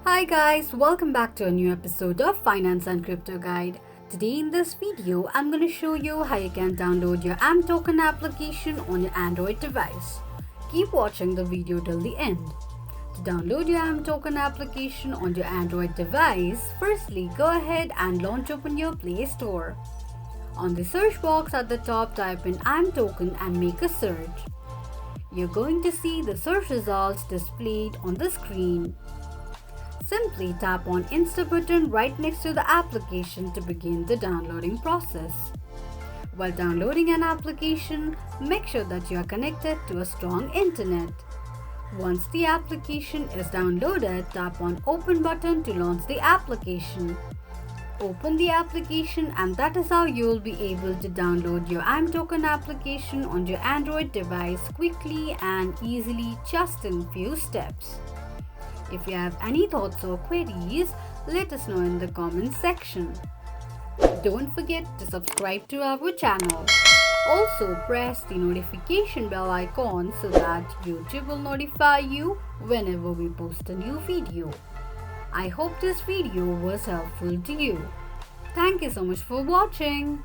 Hi guys, welcome back to a new episode of Finance and Crypto Guide. Today in this video, I'm going to show you how you can download your ImToken application on your Android device. Keep watching the video till the end. To download your ImToken application on your Android device, firstly go ahead and launch open your Play Store. On the search box at the top, type in ImToken and make a search. You're going to see the search results displayed on the screen. Simply tap on Install button right next to the application to begin the downloading process. While downloading an application, make sure that you are connected to a strong internet. Once the application is downloaded, tap on Open button to launch the application. Open the application and that is how you will be able to download your ImToken application on your Android device quickly and easily just in few steps. If you have any thoughts or queries, let us know in the comments section. Don't forget to subscribe to our channel. Also press the notification bell icon so that YouTube will notify you whenever we post a new video. I hope this video was helpful to you. Thank you so much for watching.